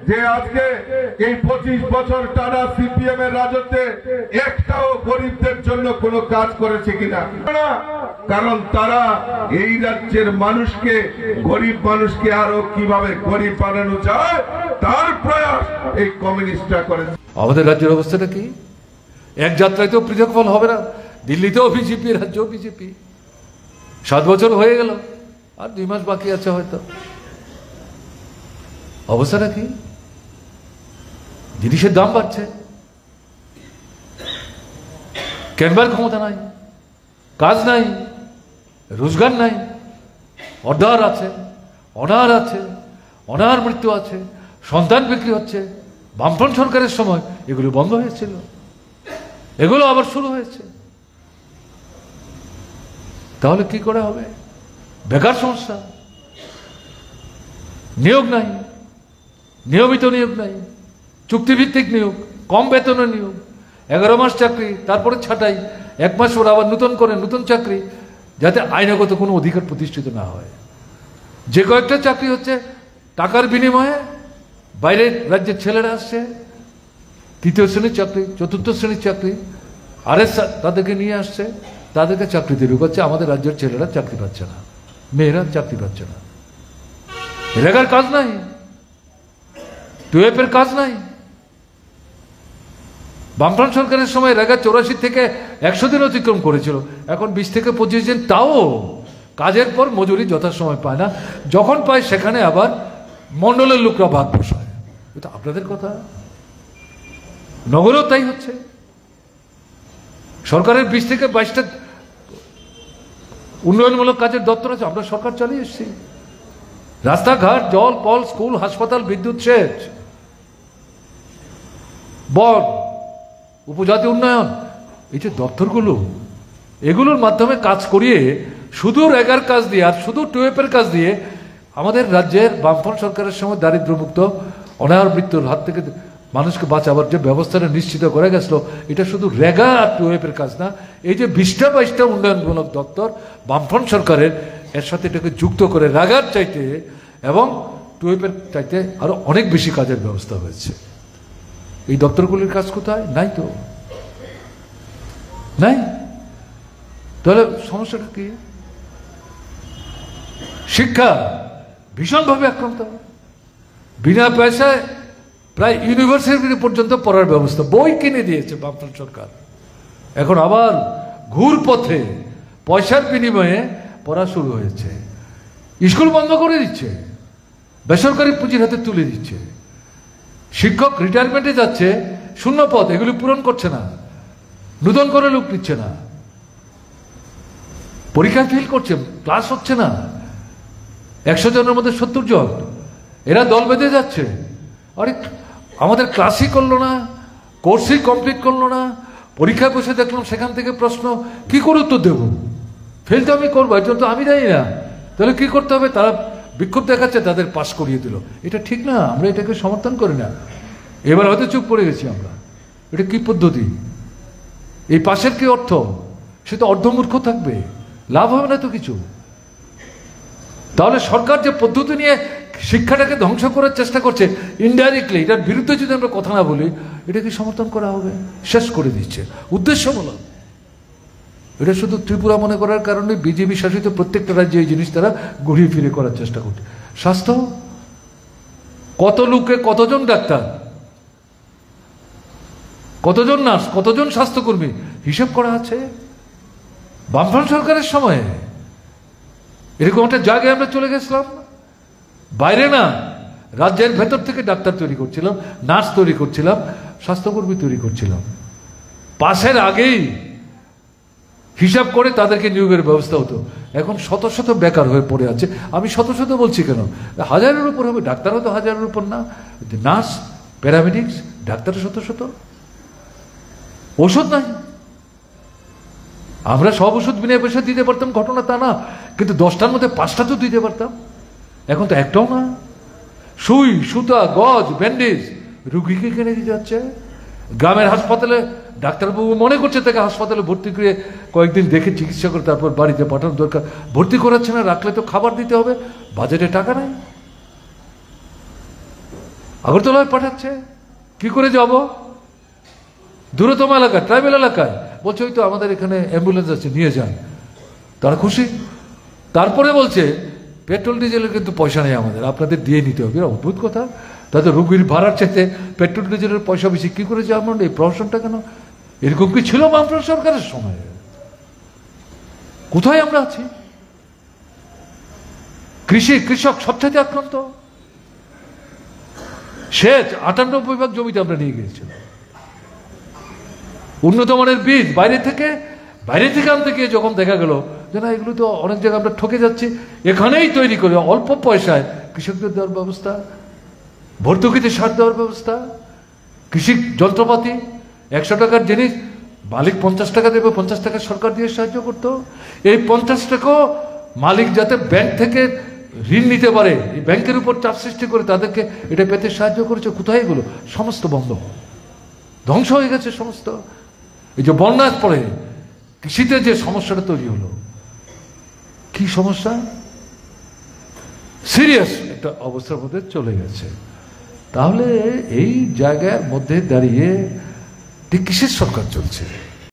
যে আজকে এই 25 বছর টানা সিপিএম এর রাজত্বে একটাও গরিবদের জন্য কোনো কাজ করেছে কিনা? কারণ তারা এই রাজ্যের মানুষকে, গরিব মানুষকে আরো কিভাবে গরিব বানানো যায় তার প্রয়াস এই কমিউনিস্টরা করেছে। আমাদের রাজ্যের অবস্থাটা কি? এক যাত্রায় তো পৃথক ফল হবে না। দিল্লিতেও বিজেপি, রাজ্যেও বিজেপি। 7 বছর হয়ে গেল, আর 2 মাস বাকি আছে হয়তো। অবস্থাটা কি? জিনিসের দাম বাড়ছে, কেনবার ক্ষমতা নাই, কাজ নাই, রোজগার নাই, অর্ধার আছে, অনার আছে, অনার মৃত্যু আছে, সন্তান বিক্রি হচ্ছে। বামফ্রন্ট সরকারের সময় এগুলো বন্ধ হয়েছিল, এগুলো আবার শুরু হয়েছে। তাহলে কি করে হবে? বেকার সমস্যা, নিয়োগ নাই, নিয়মিত নিয়োগ নাই, চুক্তিভিত্তিক নিয়োগ, কম বেতনের নিয়োগ, 11 মাস চাকরি, তারপরে ছাঁটাই, 1 মাস পর আবার নতুন করে নতুন চাকরি, যাতে আইনগত কোনো অধিকার প্রতিষ্ঠিত না হয়। যে কয়েকটা চাকরি হচ্ছে টাকার বিনিময়ে, বাইরের রাজ্যের ছেলেরা আসছে, 3য় শ্রেণীর চাকরি, 4র্থ শ্রেণীর চাকরি, আরএস তাদেরকে নিয়ে আসছে, তাদেরকে চাকরি তৈরি করছে। আমাদের রাজ্যের ছেলেরা চাকরি পাচ্ছে না, মেয়েরা চাকরি পাচ্ছে না। রেগার কাজ নাই, টুয়েপের কাজ নাই। বামফ্রন্ট সরকারের সময় রেগা 84 থেকে 100 দিন অতিক্রম করেছিল, এখন 20 থেকে 25 দিন। তাও কাজের পর মজুরি যথাসময় পায় না, যখন পায় সেখানে আবার মন্ডলের লোকরা ভাগ বসায়। এটা আপনাদের কথা। নগরেও তাই হচ্ছে। সরকারের 20 থেকে 22টা উন্নয়নমূলক কাজের দপ্তর আছে, আমরা সরকার চালিয়ে এসেছি। রাস্তাঘাট, জল, কল, স্কুল, হাসপাতাল, বিদ্যুৎ, সেচ, বন, উপজাতি উন্নয়ন, এই যে দপ্তরগুলো, এগুলোর মাধ্যমে কাজ করিয়ে শুধু রেগার কাজ দিয়ে আর শুধু টুয়েপের কাজ দিয়ে আমাদের রাজ্যের বামফ্রন্ট সরকারের সময় দারিদ্র্যমুক্ত, অনাহার মৃত্যুর হাত থেকে মানুষকে বাঁচাবার যে ব্যবস্থাটা নিশ্চিত করে গেছিল, এটা শুধু রেগা আর টুয়েপের কাজ না। এই যে 20টা উন্নয়নমূলক দপ্তর বামফ্রন্ট সরকারের, এর সাথে এটাকে যুক্ত করে রাগার চাইতে এবং টুয়েপের চাইতে আরো অনেক বেশি কাজের ব্যবস্থা হয়েছে। এই দপ্তরগুলির কাজ কোথায়? নাই তো, নাই। তাহলে সমস্যাটা কি? শিক্ষা ভীষণভাবে আক্রান্ত। বিনা পয়সায় প্রায় ইউনিভার্সিটি পর্যন্ত পড়ার ব্যবস্থা, বই কিনে দিয়েছে বামফ্রন্ট সরকার। এখন আবার ঘুর পথে পয়সার বিনিময়ে পড়া শুরু হয়েছে। স্কুল বন্ধ করে দিচ্ছে, বেসরকারি পুঁজির হাতে তুলে দিচ্ছে। শিক্ষক রিটায়ারমেন্টে যাচ্ছে, শূন্য পদ, এগুলি পূরণ করছে না, নতুন করে লোক নিচ্ছে না, পরীক্ষা ফেল করছে, ক্লাস হচ্ছে না। 100 জনের মধ্যে 70 জন, এরা দল বেঁধে যাচ্ছে। আরে আমাদের ক্লাসই করলো না, কোর্সই কমপ্লিট করলো না, পরীক্ষায় বসে দেখলাম সেখান থেকে প্রশ্ন, কি করে উত্তর দেব? ফেল তো আমি করবো, এর জন্য তো আমি জানি না। তাহলে কি করতে হবে? তারা বিক্ষোভ দেখাচ্ছে, তাদের পাস করিয়ে দিল। এটা ঠিক না, আমরা এটাকে সমর্থন করি না। এবার হয়তো চুপ পড়ে গেছি আমরা। এটা কি পদ্ধতি? এই পাশের কি অর্থ? সে তো অর্ধমূর্খ থাকবে, লাভ হবে না তো কিছু। তাহলে সরকার যে পদ্ধতি নিয়ে শিক্ষাটাকে ধ্বংস করার চেষ্টা করছে ইনডাইরেক্টলি, এটার বিরুদ্ধে যদি আমরা কথা না বলি, এটাকে সমর্থন করা হবে? শেষ করে দিচ্ছে উদ্দেশ্যমূলক। এটা শুধু ত্রিপুরা মনে করার কারণে বিজেপি শাসিত প্রত্যেকটা রাজ্যে এই জিনিস তারা ঘুরিয়ে ফিরে করার চেষ্টা করছে। স্বাস্থ্য, কত লোকে, কতজন ডাক্তার, কতজন নার্স, কতজন স্বাস্থ্যকর্মী, হিসাব করা আছে। বামফ্রন্ট সরকারের সময়ে এরকম একটা জায়গায় আমরা চলে গেছিলাম, বাইরে না, রাজ্যের ভেতর থেকে ডাক্তার তৈরি করছিলাম, নার্স তৈরি করছিলাম, স্বাস্থ্যকর্মী তৈরি করছিলাম। পাশের আগেই হিসাব করে তাদেরকে নিয়োগের ব্যবস্থা হতো। এখন শত শত বেকার হয়ে পড়ে আছে। আমি শত শত বলছি কেন, 1000-এর উপর হবে। ডাক্তারও তো 1000-এর উপর না, নার্স, প্যারামেডিক্স, ডাক্তার শত শত। ওষুধ নাই। আমরা সব ওষুধ বিনা পয়সা দিতে পারতাম, ঘটনা তা না, কিন্তু 10টার মধ্যে 5টা তো দিতে পারতাম। এখন তো একটাও না। সুই, সুতা, গজ, ব্যান্ডেজ রুগীকে কিনে দিতে যাচ্ছে। গ্রামের হাসপাতালে ডাক্তারবাবু মনে করছে তাকে হাসপাতালে ভর্তি করে কয়েকদিন দেখে চিকিৎসা করে তারপর বাড়িতে পাঠানো দরকার, ভর্তি করাচ্ছে না, রাখলে তো খাবার দিতে হবে, বাজেটে টাকা নাই। আগরতলায় পাঠাচ্ছে, কি করে যাব? দূরতম এলাকায়, ট্রাইবেল এলাকায়। বলছে ওই তো আমাদের এখানে অ্যাম্বুলেন্স আছে, নিয়ে যান। তারা খুশি। তারপরে বলছে পেট্রোল ডিজেলের কিন্তু পয়সা নেই আমাদের, আপনাদের দিয়ে নিতে হবে। অদ্ভুত কথা। তাদের রুগীর ভাড়ার চাইতে পেট্রোল ডিজেলের পয়সা বেশি, কি করে যে আমরা এই প্রহসনটা কেন? এরকম কি ছিল বামফ্রন্ট সরকারের সময়? কোথায় আমরা আছি? কৃষক সবচেয়ে আক্রান্ত। সেচ 98 ভাগ জমিতে আমরা নিয়ে গিয়েছিলাম। উন্নত মানের বীজ বাইরে থেকে আনতে গিয়ে যখন দেখা গেল যে না, এগুলো তো অনেক জায়গায় আমরা ঠকে যাচ্ছি, এখানেই তৈরি করে অল্প পয়সায় কৃষকদের দেওয়ার ব্যবস্থা, ভর্তুকিতে সার দেওয়ার ব্যবস্থা, কৃষি যন্ত্রপাতি 100 টাকার জিনিস মালিক 50 টাকা দেবে, 50 টাকা সরকার দিয়ে সাহায্য করতো। এই 50 টাকাও মালিক যাতে ব্যাংক থেকে ঋণ নিতে পারে, এই ব্যাংকের উপর চাপ সৃষ্টি করে তাদেরকে এটা পেতে সাহায্য করেছে। কোথায় এগুলো? সমস্ত বন্ধ, ধ্বংস হয়ে গেছে সমস্ত। এই যে বন্যার পরে কৃষিতে যে সমস্যাটা তৈরি হলো, কি সমস্যা, সিরিয়াস একটা অবস্থার মধ্যে চলে গেছে। তাহলে এই জায়গার মধ্যে দাঁড়িয়ে কিসের সরকার চলছে?